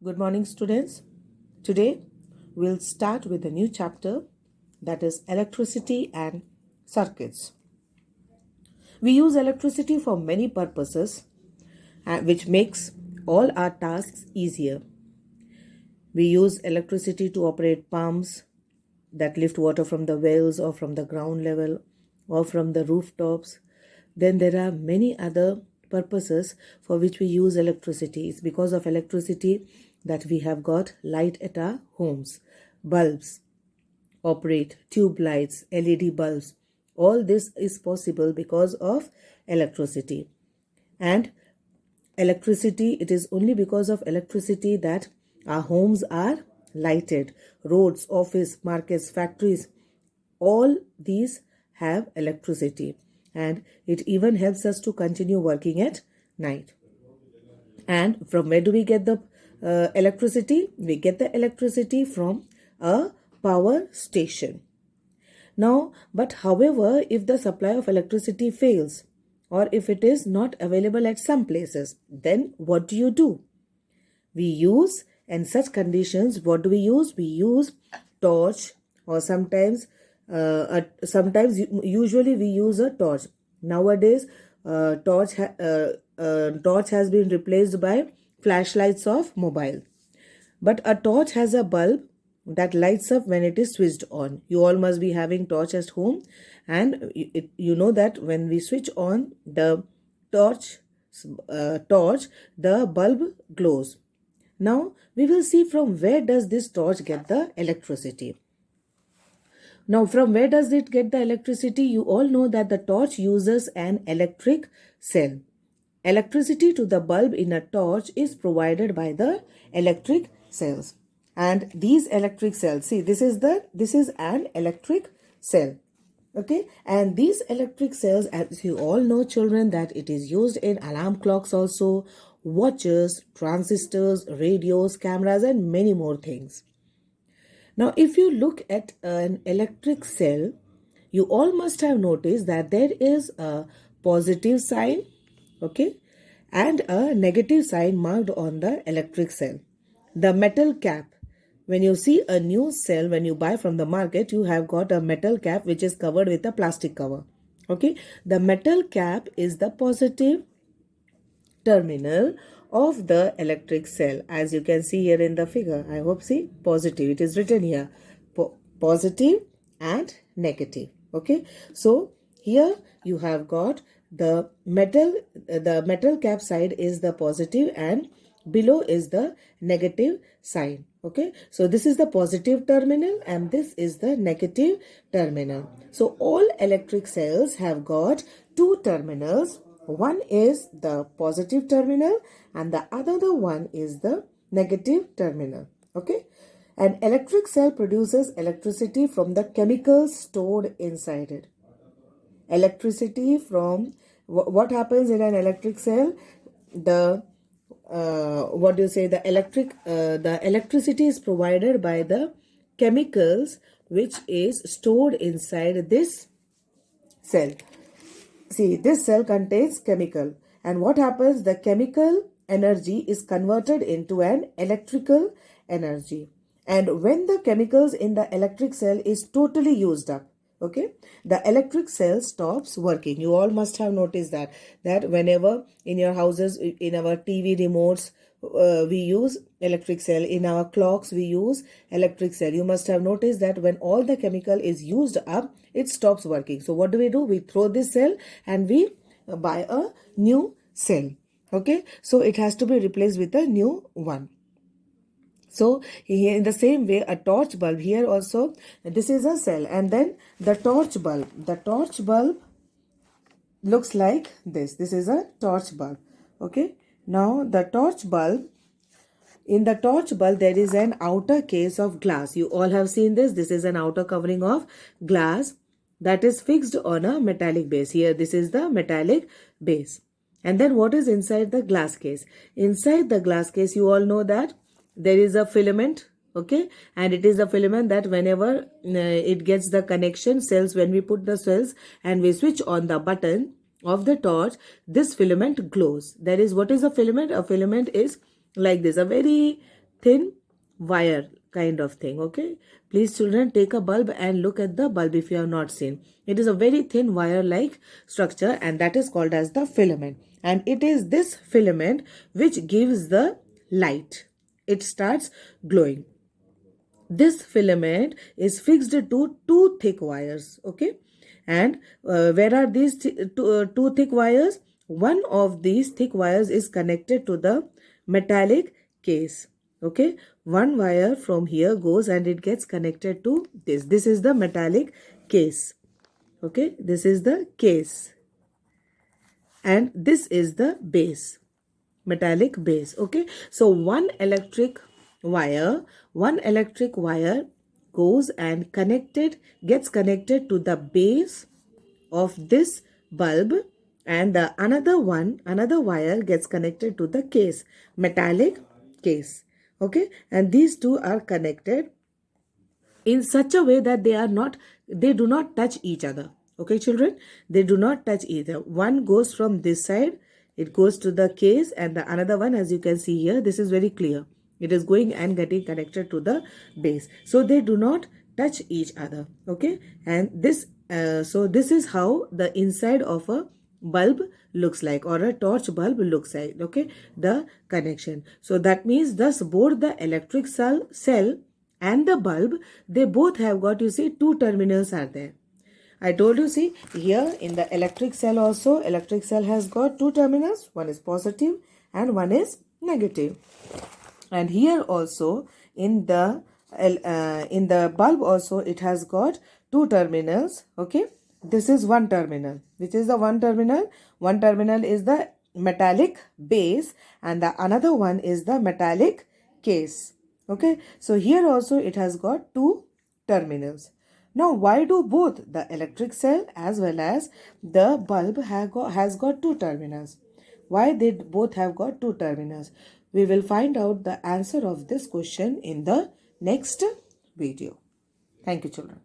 Good morning, students. Today we'll start with a new chapter, that is electricity and circuits. We use electricity for many purposes, which makes all our tasks easier. We use electricity to operate pumps that lift water from the wells or from the ground level or from the rooftops. Then there are many other purposes for which we use electricity. It's because of electricity that we have got light at our homes. Bulbs operate, tube lights, LED bulbs. All this is possible because of electricity. And electricity, it is only because of electricity that our homes are lighted. Roads, office, markets, factories, all these have electricity, and it even helps us to continue working at night. And from where do we get the electricity? We get the electricity from a power station. Now, but however, if the supply of electricity fails, or if it is not available at some places, then what do? We use, in such conditions, what do we use? We use torch, or sometimes usually we use a torch. Nowadays, torch has been replaced by flashlights of mobile. But a torch has a bulb that lights up when it is switched on. You all must be having torch at home, and you know that when we switch on the torch, the bulb glows. Now we will see from where does this torch get the electricity. Now, from where does it get the electricity? You all know that the torch uses an electric cell. Electricity to the bulb in a torch is provided by the electric cells. And these electric cells, see, this is an electric cell. Okay, and these electric cells, as you all know, children, that it is used in alarm clocks also, watches, transistors, radios, cameras, and many more things. Now, if you look at an electric cell, you all must have noticed that there is a positive sign, okay, and a negative sign marked on the electric cell. The metal cap, when you see a new cell, when you buy from the market, you have got a metal cap which is covered with a plastic cover. Okay, the metal cap is the positive terminal of the electric cell, as you can see here in the figure. I hope, see, positive, it is written here, positive and negative. Okay, so here you have got the metal cap side is the positive and below is the negative sign. Okay, so this is the positive terminal and this is the negative terminal. So all electric cells have got two terminals. One is the positive terminal and the other one is the negative terminal. Okay, an electric cell produces electricity from the chemicals stored inside it. Electricity from what happens in an electric cell? The the electricity is provided by the chemicals which is stored inside this cell. See, this cell contains chemical, and what happens? The chemical energy is converted into an electrical energy, and when the chemicals in the electric cell is totally used up, okay, the electric cell stops working. You all must have noticed that whenever in your houses, in our TV remotes, we use electric cell. In our clocks we use electric cell. You must have noticed that when all the chemical is used up, it stops working. So what do? We throw this cell and we buy a new cell. Okay, so it has to be replaced with a new one. So here in the same way, a torch bulb, here also this is a cell, and then the torch bulb looks like this. This is a torch bulb. Okay, now the torch bulb, in the torch bulb there is an outer case of glass. You all have seen this. This is an outer covering of glass that is fixed on a metallic base. Here this is the metallic base. And then what is inside the glass case? Inside the glass case, you all know that there is a filament. Okay, and it is a filament that whenever it gets the connection cells, when we put the cells and we switch on the button of the torch, this filament glows. That is, what is a filament? A filament is like this, a very thin wire kind of thing. Okay, please children, take a bulb and look at the bulb if you have not seen. It is a very thin wire like structure, and that is called as the filament. And it is this filament which gives the light. It starts glowing. This filament is fixed to two thick wires. Okay, and where are these two thick wires? One of these thick wires is connected to the metallic case. Okay, one wire from here goes and it gets connected to this is the metallic case. Okay, this is the case, and this is the base, metallic base. Okay, so one electric wire goes and gets connected to the base of this bulb, and the another wire gets connected to the case, metallic case. Okay, and these two are connected in such a way that they do not touch each other. Okay children, they do not touch either. One goes from this side, it goes to the case, and the another one, as you can see here, this is very clear, it is going and getting connected to the base, so they do not touch each other. Okay, and this so this is how the inside of a bulb looks like, or a torch bulb looks like. Okay, the connection. So that means thus both the electric cell and the bulb, they both have got, you see, two terminals are there. I told you, see, here in the electric cell also, electric cell has got two terminals, one is positive and one is negative. And here also in the bulb also, it has got two terminals. Okay, this is one terminal. Which is the one terminal? One terminal is the metallic base, and the another one is the metallic case. Okay, so here also it has got two terminals. Now, why do both the electric cell as well as the bulb has got two terminals? Why they both have got two terminals? We will find out the answer of this question in the next video. Thank you, children.